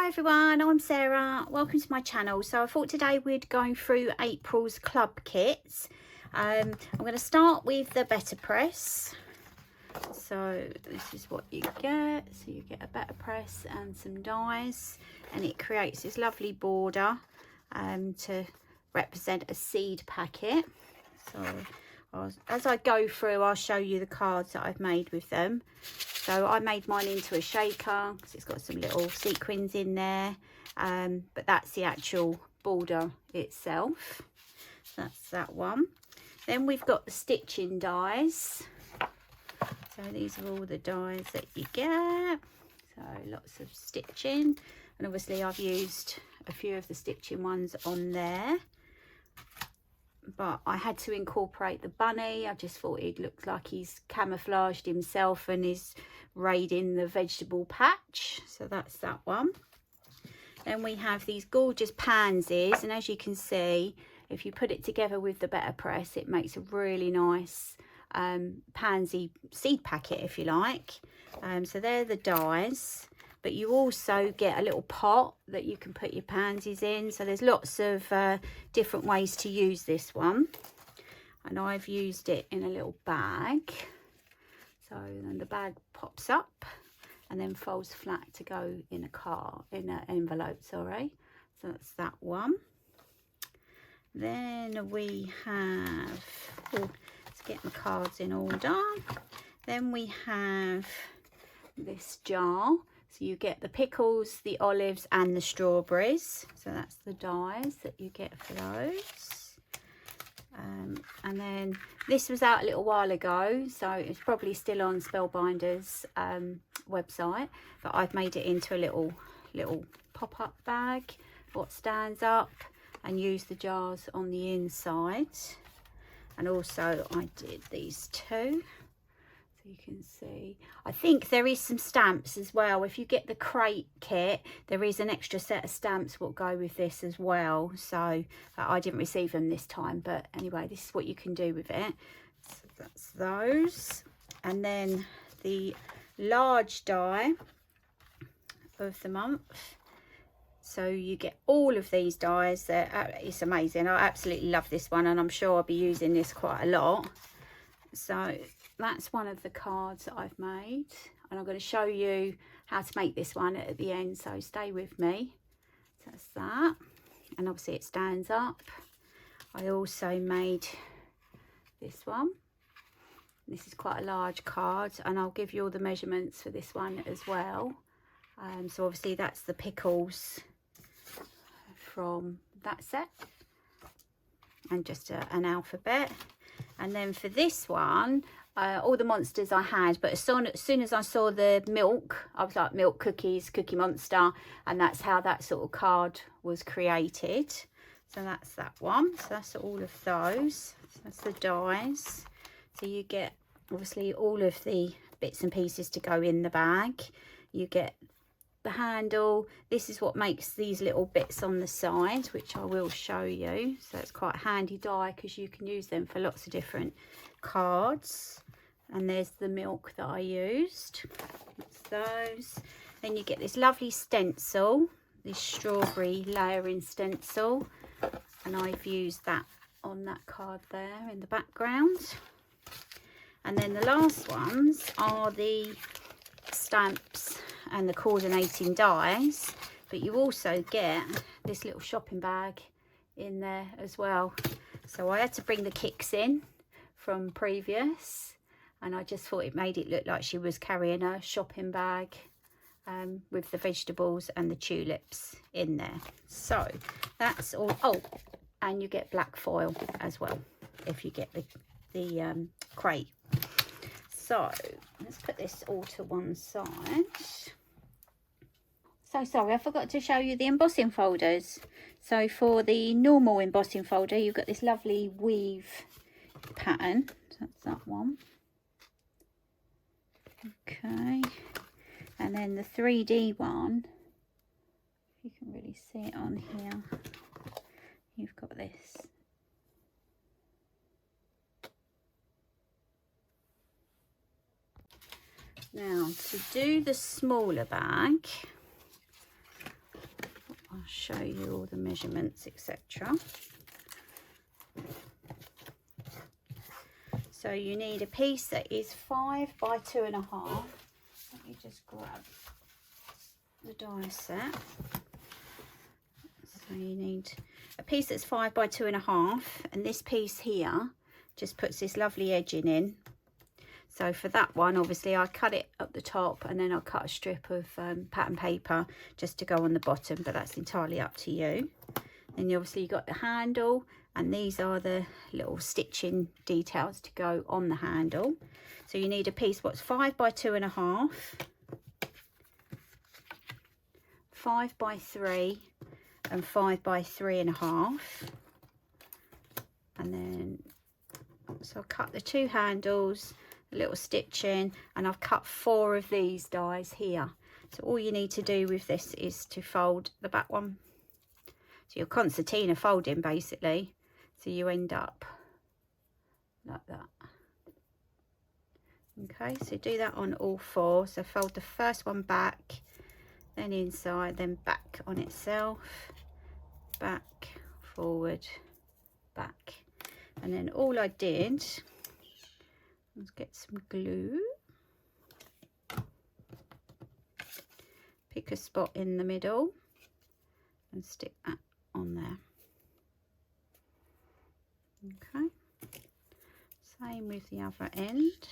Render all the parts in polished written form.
Hi everyone, I'm Sarah. Welcome to my channel. So I thought today we'd go through April's club kits. I'm going to start with the Better Press. So this is what you get. So you get a Better Press and some dies, and it creates this lovely border to represent a seed packet. So as I go through, I'll show you the cards that I've made with them. So I made mine into a shaker because it's got some little sequins in there, but that's the actual border itself. That's that one. Then we've got the stitching dies. So these are all the dies that you get. So lots of stitching, and obviously I've used a few of the stitching ones on there, but I had to incorporate the bunny. I just thought it looked like he's camouflaged himself and is raiding the vegetable patch. So that's that one. Then we have these gorgeous pansies, and as you can see, if you put it together with the Better Press, it makes a really nice pansy seed packet, if you like. So they're the dies, but you also get a little pot that you can put your pansies in. So there's lots of different ways to use this one, and I've used it in a little bag. So then the bag pops up and then folds flat to go in an envelope, sorry. So that's that one. Then we have, let's get my cards in order. Then we have this jar. So you get the pickles, the olives and the strawberries. So that's the dies that you get for those. And then this was out a little while ago, so it's probably still on Spellbinders website, but I've made it into a little pop-up bag what stands up, and use the jars on the inside. And also I did these two, so you can see. I think there is some stamps as well. If you get the crate kit, there is an extra set of stamps will go with this as well. So I didn't receive them this time, but anyway, this is what you can do with it. So that's those. And then the large die of the month. So you get all of these dies. It's amazing. I absolutely love this one, and I'm sure I'll be using this quite a lot. So that's one of the cards that I've made, and I'm going to show you how to make this one at the end, so stay with me. So that's that, and obviously it stands up. I also made this one. This is quite a large card, and I'll give you all the measurements for this one as well. So obviously that's the pickles from that set, and just an alphabet. And then for this one, all the monsters I had, but as soon as I saw the milk, I was like, milk, cookies, Cookie Monster, and that's how that sort of card was created. So that's that one. So that's all of those. So that's the dies. So you get obviously all of the bits and pieces to go in the bag. You get the handle. This is what makes these little bits on the side, which I will show you. So it's quite a handy die because you can use them for lots of different cards. And there's the milk that I used. That's those. Then you get this lovely stencil, this strawberry layering stencil, and I've used that on that card there in the background. And then the last ones are the stamps and the coordinating dies, but you also get this little shopping bag in there as well. So I had to bring the kicks in from previous, and I just thought it made it look like she was carrying a shopping bag with the vegetables and the tulips in there. So that's all. Oh, and you get black foil as well if you get the crate. So let's put this all to one side. So sorry, I forgot to show you the embossing folders. So for the normal embossing folder, you've got this lovely weave pattern. So that's that one. Okay. And then the 3D one, if you can really see it on here, you've got this. Now to do the smaller bag, I'll show you all the measurements, etc. So you need a piece that is 5 by 2.5. Let me just grab the die set. So you need a piece that's 5 by 2.5, and this piece here just puts this lovely edging in. So for that one, obviously I cut it up the top, and then I'll cut a strip of pattern paper just to go on the bottom, but that's entirely up to you. Then you obviously got the handle, and these are the little stitching details to go on the handle. So you need a piece what's 5 by 2.5, 5 by 3, and 5 by 3.5. And then, so I'll cut the 2 handles, a little stitching, and I've cut 4 of these dies here. So all you need to do with this is to fold the back one. So your concertina folding basically. So you end up like that. Okay, so do that on all 4. So fold the first one back, then inside, then back on itself, back, forward, back. And then all I did, let's get some glue, pick a spot in the middle and stick that on there. Okay, same with the other end.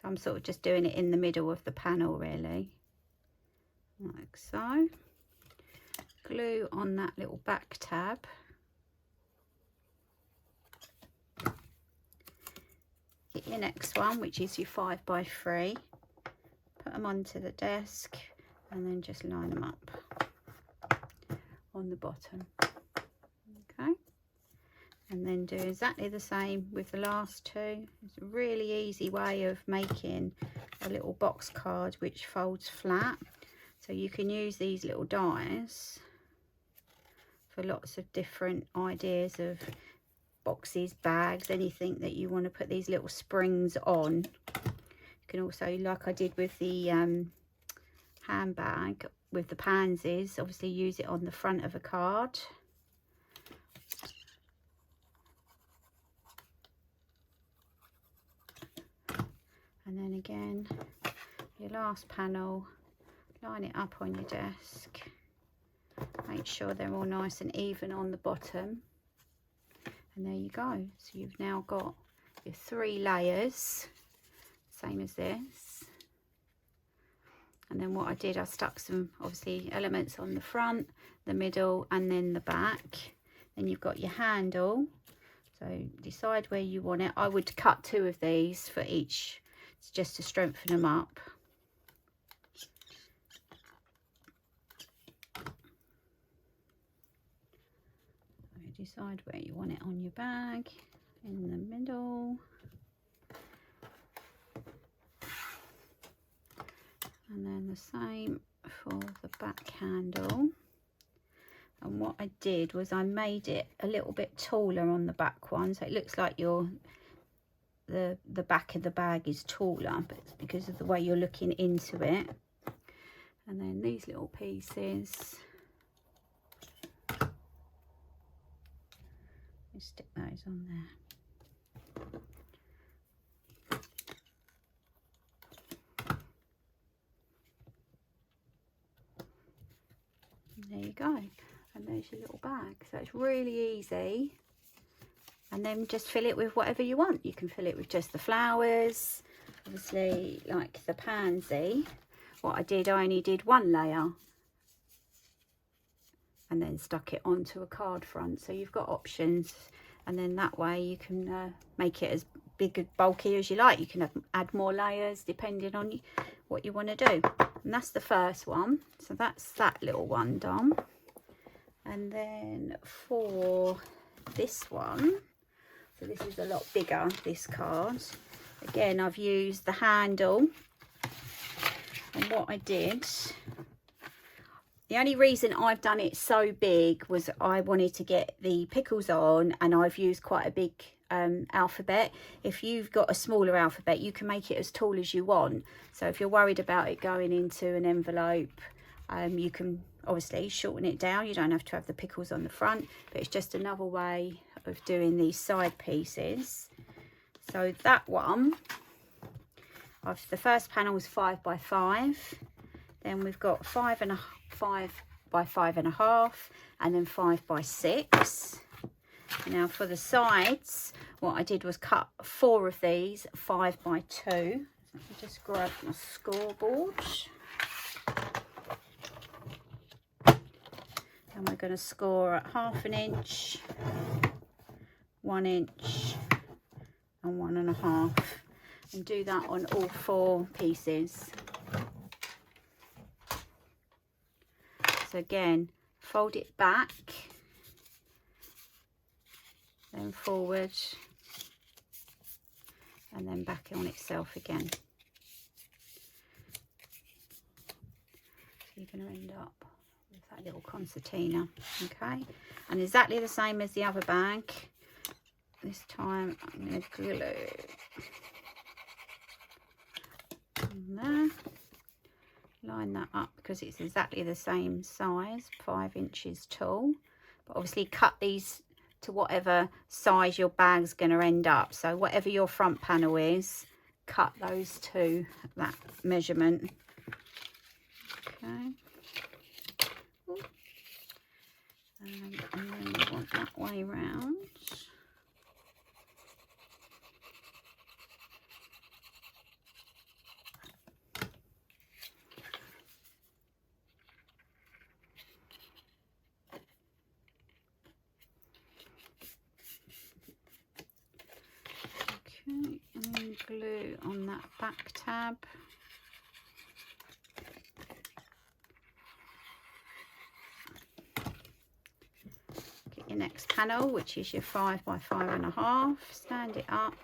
So I'm sort of just doing it in the middle of the panel really, like so. Glue on that little back tab. Get your next one, which is your 5 by 3. Put them onto the desk and then just line them up on the bottom. Okay, and then do exactly the same with the last 2. It's a really easy way of making a little box card which folds flat. So you can use these little dies for lots of different ideas of boxes, bags, anything that you want to put these little springs on. You can also, like I did with the handbag with the pansies, obviously use it on the front of a card. And then again, your last panel, line it up on your desk. Make sure they're all nice and even on the bottom. And there you go. So you've now got your 3 layers, same as this. And then what I did, I stuck some obviously elements on the front, the middle, and then the back. Then you've got your handle. So decide where you want it. I would cut 2 of these for each, just to strengthen them up. Decide where you want it on your bag, in the middle, and then the same for the back handle. And what I did was I made it a little bit taller on the back one, so it looks like the back of the bag is taller, but it's because of the way you're looking into it. And then these little pieces, stick those on there. And there you go, and there's your little bag. So it's really easy, and then just fill it with whatever you want. You can fill it with just the flowers, obviously, like the pansy. What I did, I only did 1 layer and then stuck it onto a card front. So you've got options, and then that way you can make it as big and bulky as you like. You can add more layers depending on what you want to do. And that's the first one, so that's that little one done. And then for this one, so this is a lot bigger, this card. Again, I've used the handle, and what I did, the only reason I've done it so big was I wanted to get the pickles on, and I've used quite a big alphabet. If you've got a smaller alphabet, you can make it as tall as you want. So if you're worried about it going into an envelope, you can obviously shorten it down. You don't have to have the pickles on the front, but it's just another way of doing these side pieces. So that one, the first panel is 5 by 5. Then we've got 5 by 5.5, and then 5 by 6. Now for the sides, what I did was cut 4 of these 5 by 2. Let me just grab my scoreboard. And we're going to score at 1/2 inch, 1 inch, and 1.5, and do that on all 4 pieces. So again, fold it back, then forward, and then back on itself again. So you're going to end up with that little concertina, okay? And exactly the same as the other bag. This time I'm going to glue on there. Line that up because it's exactly the same size, 5 inches tall. But obviously cut these to whatever size your bag's going to end up. So whatever your front panel is, cut those to that measurement. Okay. And then you want that way round. Okay, and then glue on that back tab. Get your next panel, which is your 5 by 5.5. Stand it up.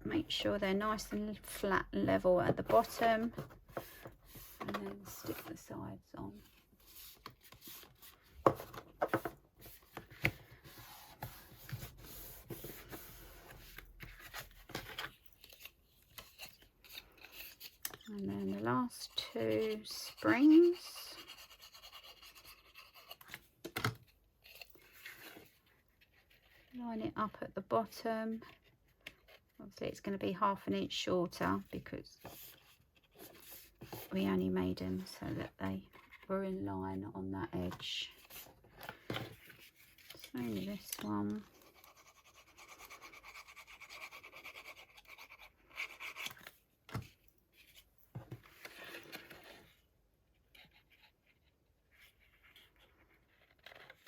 Make sure they're nice and flat and level at the bottom, and then stick the sides on. And then the last 2 springs. Line it up at the bottom. Obviously it's going to be 1/2 inch shorter because we only made them so that they were in line on that edge. Same with this one.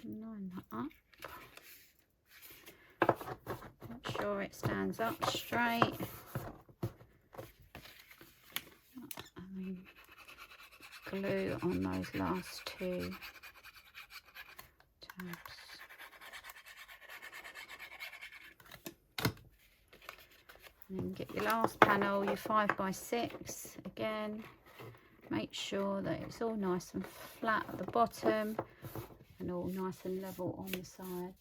Line that up. Make sure it stands up straight. And then glue on those last 2 tabs. And then get your last panel, your 5 by 6 again. Make sure that it's all nice and flat at the bottom and all nice and level on the sides.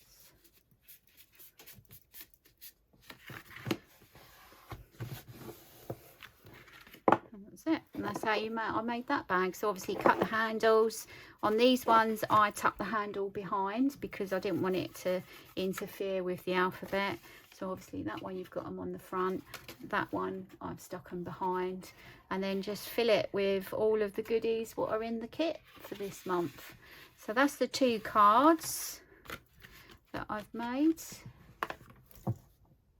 And that's it. And that's how I made that bag. So obviously cut the handles. On these ones I tucked the handle behind because I didn't want it to interfere with the alphabet. So obviously that one you've got them on the front, that one I've stuck them behind, and then just fill it with all of the goodies what are in the kit for this month. So that's the 2 cards that I've made.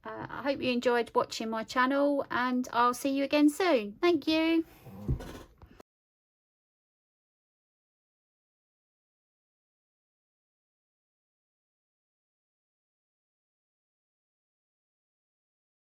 I hope you enjoyed watching my channel, and I'll see you again soon. Thank you.